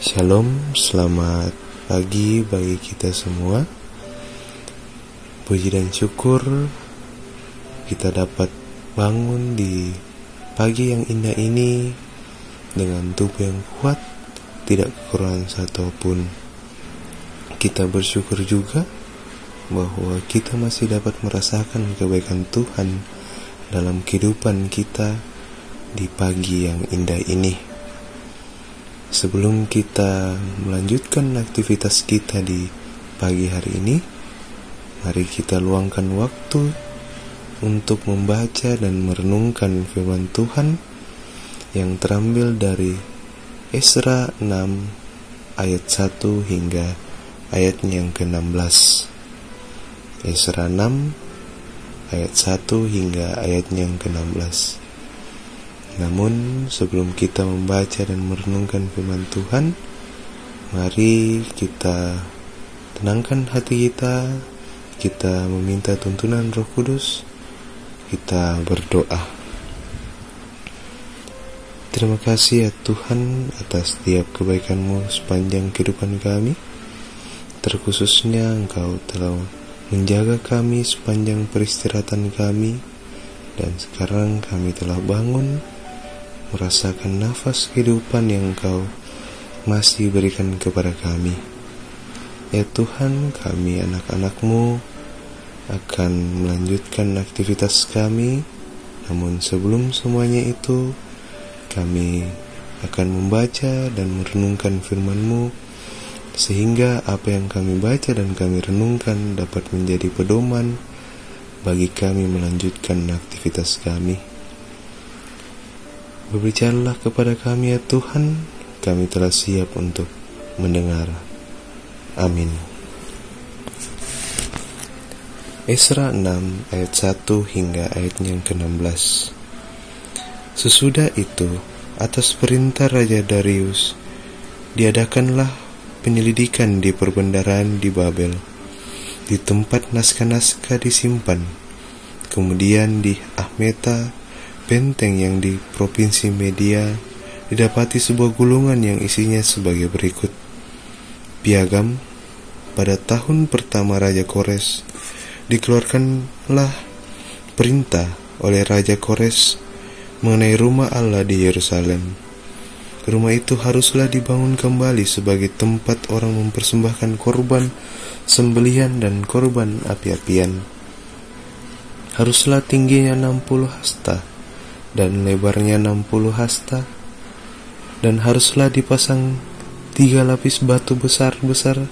Shalom, selamat pagi bagi kita semua. Puji dan syukur kita dapat bangun di pagi yang indah ini dengan tubuh yang kuat, tidak kekurangan satupun. Kita bersyukur juga bahwa kita masih dapat merasakan kebaikan Tuhan dalam kehidupan kita di pagi yang indah ini. Sebelum kita melanjutkan aktivitas kita di pagi hari ini, mari kita luangkan waktu untuk membaca dan merenungkan firman Tuhan yang terambil dari Esra 6 ayat 1 hingga ayatnya yang ke-16. Esra 6 ayat 1 hingga ayatnya yang ke-16. Namun sebelum kita membaca dan merenungkan firman Tuhan, mari kita tenangkan hati kita meminta tuntunan Roh Kudus, kita berdoa. Terima kasih ya Tuhan atas setiap kebaikan-Mu sepanjang kehidupan kami. Terkhususnya Engkau telah menjaga kami sepanjang peristirahatan kami, dan sekarang kami telah bangun merasakan nafas kehidupan yang Engkau masih berikan kepada kami. Ya Tuhan, kami anak-anak-Mu akan melanjutkan aktivitas kami. Namun sebelum semuanya itu, kami akan membaca dan merenungkan firman-Mu, sehingga apa yang kami baca dan kami renungkan dapat menjadi pedoman bagi kami melanjutkan aktivitas kami. Berbicaralah kepada kami ya Tuhan, kami telah siap untuk mendengar. Amin. Esra 6 ayat 1 hingga ayatnya yang ke-16. Sesudah itu, atas perintah Raja Darius, diadakanlah penyelidikan di perbendaharaan di Babel, di tempat naskah-naskah disimpan. Kemudian di Ahmeta, benteng yang di provinsi Media, didapati sebuah gulungan yang isinya sebagai berikut. Piagam, pada tahun pertama Raja Kores, dikeluarkanlah perintah oleh Raja Kores mengenai rumah Allah di Yerusalem. Rumah itu haruslah dibangun kembali sebagai tempat orang mempersembahkan korban sembelihan dan korban api-apian. Haruslah tingginya 60 hasta dan lebarnya 60 hasta, dan haruslah dipasang 3 lapis batu besar-besar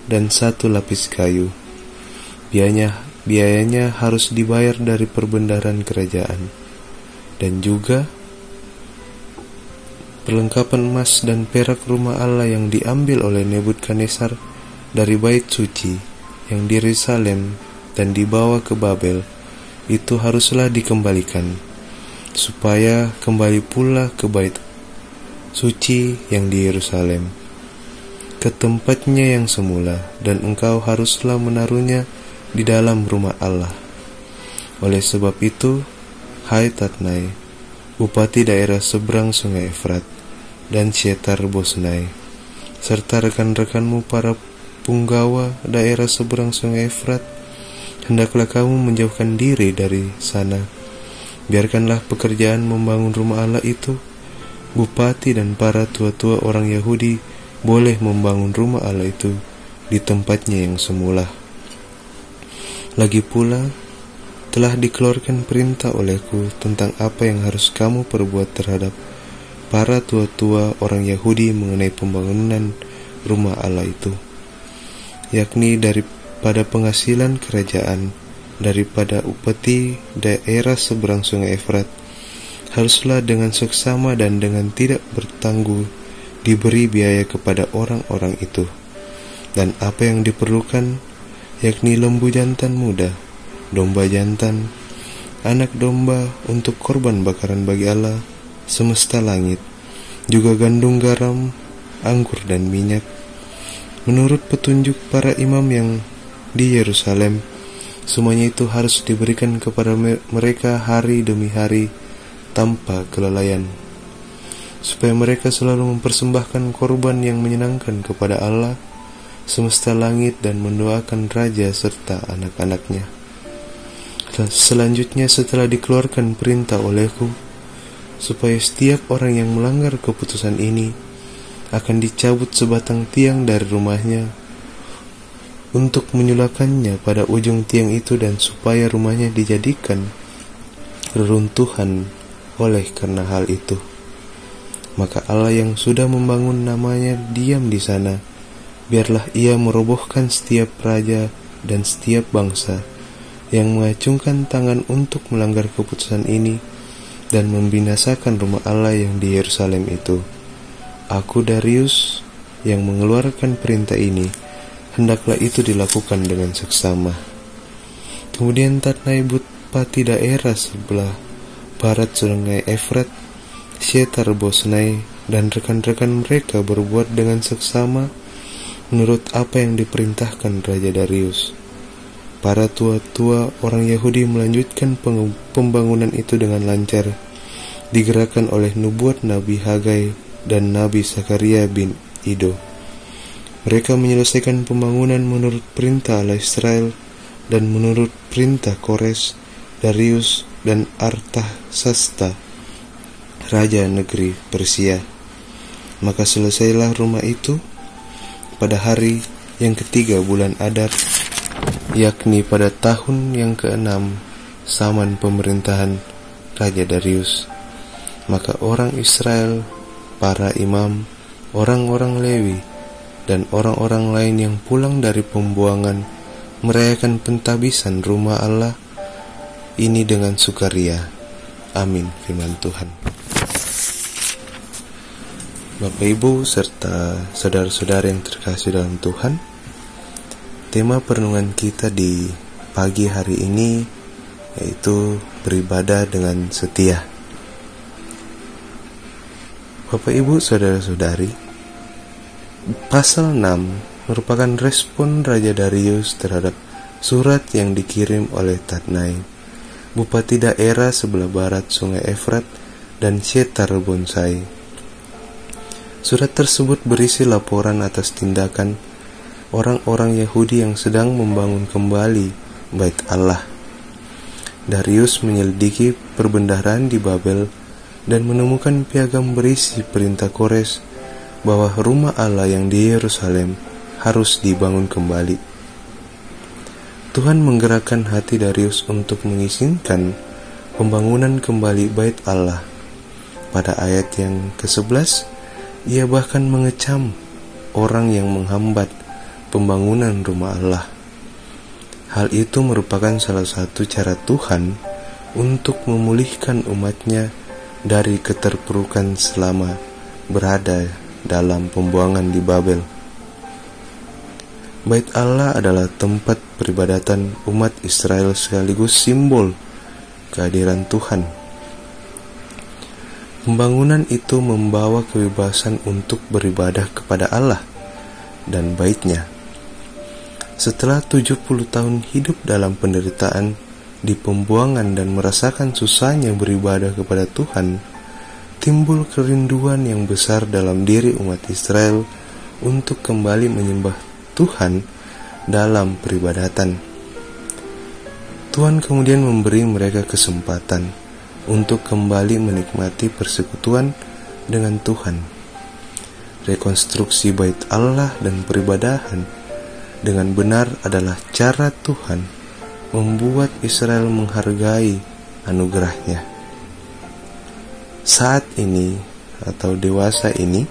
dan 1 lapis kayu. Biayanya harus dibayar dari perbendaharaan kerajaan, dan juga perlengkapan emas dan perak rumah Allah yang diambil oleh Nebukadnezar dari bait suci yang di Yerusalem dan dibawa ke Babel, itu haruslah dikembalikan, supaya kembali pula ke bait suci yang di Yerusalem, ke tempatnya yang semula, dan engkau haruslah menaruhnya di dalam rumah Allah. Oleh sebab itu, hai Tatnai, bupati daerah seberang sungai Efrat, dan Syetar-Boznai, serta rekan-rekanmu para punggawa daerah seberang sungai Efrat, hendaklah kamu menjauhkan diri dari sana. Biarkanlah pekerjaan membangun rumah Allah itu. Bupati dan para tua-tua orang Yahudi boleh membangun rumah Allah itu di tempatnya yang semula. Lagi pula, telah dikeluarkan perintah olehku tentang apa yang harus kamu perbuat terhadap para tua-tua orang Yahudi mengenai pembangunan rumah Allah itu, yakni daripada penghasilan kerajaan, daripada upeti daerah seberang sungai Efrat, haruslah dengan seksama dan dengan tidak bertangguh diberi biaya kepada orang-orang itu. Dan apa yang diperlukan, yakni lembu jantan muda, domba jantan, anak domba untuk korban bakaran bagi Allah semesta langit, juga gandum, garam, anggur dan minyak, menurut petunjuk para imam yang di Yerusalem. Semuanya itu harus diberikan kepada mereka hari demi hari tanpa kelelayan. supaya mereka selalu mempersembahkan korban yang menyenangkan kepada Allah semesta langit dan mendoakan raja serta anak-anaknya. Selanjutnya setelah dikeluarkan perintah olehku, supaya setiap orang yang melanggar keputusan ini akan dicabut sebatang tiang dari rumahnya untuk menyulakannya pada ujung tiang itu, dan supaya rumahnya dijadikan reruntuhan oleh karena hal itu. Maka Allah yang sudah membangun namanya diam di sana, biarlah ia merobohkan setiap raja dan setiap bangsa yang mengacungkan tangan untuk melanggar keputusan ini dan membinasakan rumah Allah yang di Yerusalem itu. Aku Darius yang mengeluarkan perintah ini, hendaklah itu dilakukan dengan seksama. Kemudian Tatnai Bupati daerah sebelah barat sungai Efrat, Syetar-Boznai dan rekan-rekan mereka berbuat dengan seksama menurut apa yang diperintahkan Raja Darius. Para tua-tua orang Yahudi melanjutkan pembangunan itu dengan lancar, digerakkan oleh nubuat Nabi Hagai dan Nabi Zakaria bin Ido. Mereka menyelesaikan pembangunan menurut perintah Allah Israel dan menurut perintah Kores, Darius, dan Artasasta, raja negeri Persia. Maka selesailah rumah itu pada hari yang ketiga bulan Adar, yakni pada tahun yang ke-6 zaman pemerintahan Raja Darius. Maka orang Israel, para imam, orang-orang Lewi, dan orang-orang lain yang pulang dari pembuangan merayakan pentabisan rumah Allah ini dengan sukaria. Amin. Firman Tuhan. Bapak, Ibu, serta saudara-saudara yang terkasih dalam Tuhan, tema perenungan kita di pagi hari ini yaitu beribadah dengan setia. Bapak, Ibu, saudara-saudari, pasal 6 merupakan respon Raja Darius terhadap surat yang dikirim oleh Tatnai, Bupati daerah sebelah barat sungai Efrat dan Syetar-Boznai. Surat tersebut berisi laporan atas tindakan orang-orang Yahudi yang sedang membangun kembali Bait Allah. Darius menyelidiki perbendaharaan di Babel dan menemukan piagam berisi perintah Kores bahwa rumah Allah yang di Yerusalem harus dibangun kembali. Tuhan menggerakkan hati Darius untuk mengizinkan pembangunan kembali Bait Allah. Pada ayat yang ke-11, ia bahkan mengecam orang yang menghambat pembangunan rumah Allah. Hal itu merupakan salah satu cara Tuhan untuk memulihkan umatnya dari keterpurukan selama berada dalam pembuangan di Babel. Bait Allah adalah tempat peribadatan umat Israel sekaligus simbol kehadiran Tuhan. Pembangunan itu membawa kebebasan untuk beribadah kepada Allah dan Bait-Nya. Setelah 70 tahun hidup dalam penderitaan di pembuangan dan merasakan susahnya beribadah kepada Tuhan, timbul kerinduan yang besar dalam diri umat Israel untuk kembali menyembah Tuhan dalam peribadatan. Tuhan kemudian memberi mereka kesempatan untuk kembali menikmati persekutuan dengan Tuhan. Rekonstruksi Bait Allah dan peribadahan dengan benar adalah cara Tuhan membuat Israel menghargai anugerahnya. Saat ini atau dewasa ini,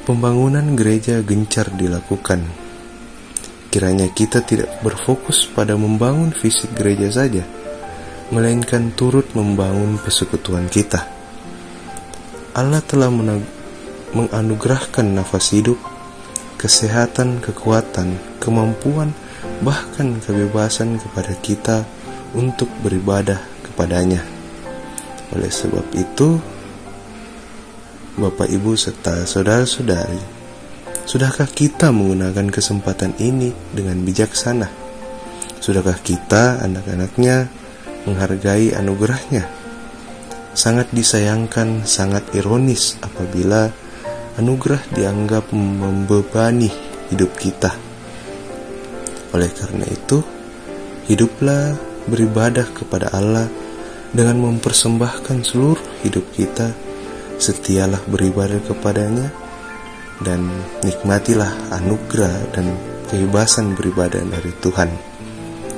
pembangunan gereja gencar dilakukan. Kiranya kita tidak berfokus pada membangun fisik gereja saja, melainkan turut membangun persekutuan kita. Allah telah menganugerahkan nafas hidup, kesehatan, kekuatan, kemampuan, bahkan kebebasan kepada kita untuk beribadah kepadanya. Oleh sebab itu, Bapak, Ibu, serta saudara-saudari, sudahkah kita menggunakan kesempatan ini dengan bijaksana? Sudahkah kita, anak-anaknya, menghargai anugerahnya? sangat disayangkan, sangat ironis apabila anugerah dianggap membebani hidup kita. Oleh karena itu, hiduplah beribadah kepada Allah dengan mempersembahkan seluruh hidup kita. Setialah beribadah kepadanya dan nikmatilah anugerah dan kebebasan beribadah dari Tuhan.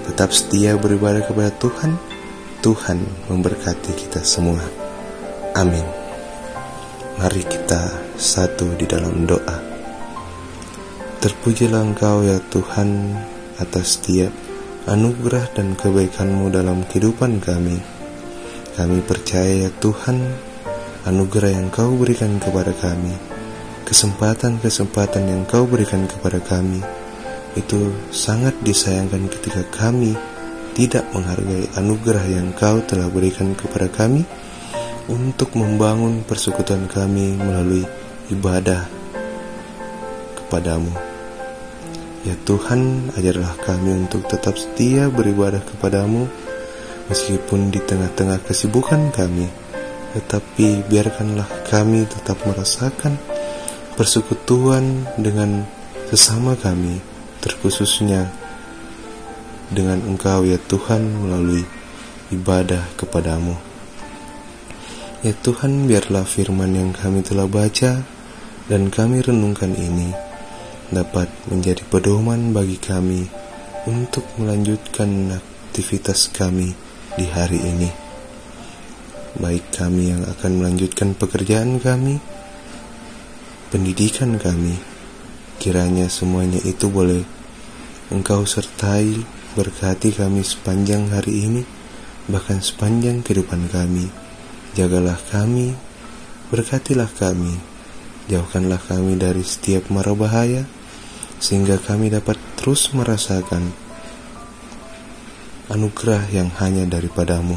Tetap setia beribadah kepada Tuhan. Tuhan memberkati kita semua. Amin. Mari kita satu di dalam doa. Terpujilah Engkau ya Tuhan atas setiap anugerah dan kebaikan-Mu dalam kehidupan kami. Kami percaya ya Tuhan, anugerah yang Kau berikan kepada kami, kesempatan-kesempatan yang Kau berikan kepada kami, itu sangat disayangkan ketika kami tidak menghargai anugerah yang Kau telah berikan kepada kami untuk membangun persekutuan kami melalui ibadah kepadamu. Ya Tuhan, ajarlah kami untuk tetap setia beribadah kepadamu meskipun di tengah-tengah kesibukan kami, tetapi biarkanlah kami tetap merasakan persekutuan dengan sesama kami, terkhususnya dengan Engkau ya Tuhan melalui ibadah kepadamu. Ya Tuhan, biarlah firman yang kami telah baca dan kami renungkan ini dapat menjadi pedoman bagi kami untuk melanjutkan aktivitas kami di hari ini. Baik kami yang akan melanjutkan pekerjaan kami, pendidikan kami, kiranya semuanya itu boleh Engkau sertai, berkati kami sepanjang hari ini, bahkan sepanjang kehidupan kami. Jagalah kami, berkatilah kami, jauhkanlah kami dari setiap mara bahaya, sehingga kami dapat terus merasakan anugerah yang hanya daripada-Mu.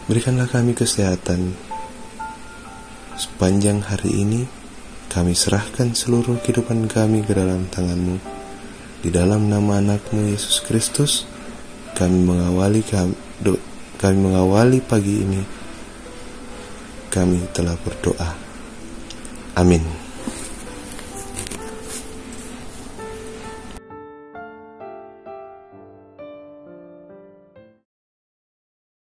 Berikanlah kami kesehatan sepanjang hari ini. Kami serahkan seluruh kehidupan kami ke dalam tangan-Mu. Di dalam nama anak-Mu Yesus Kristus, kami mengawali pagi ini. Kami telah berdoa. Amin.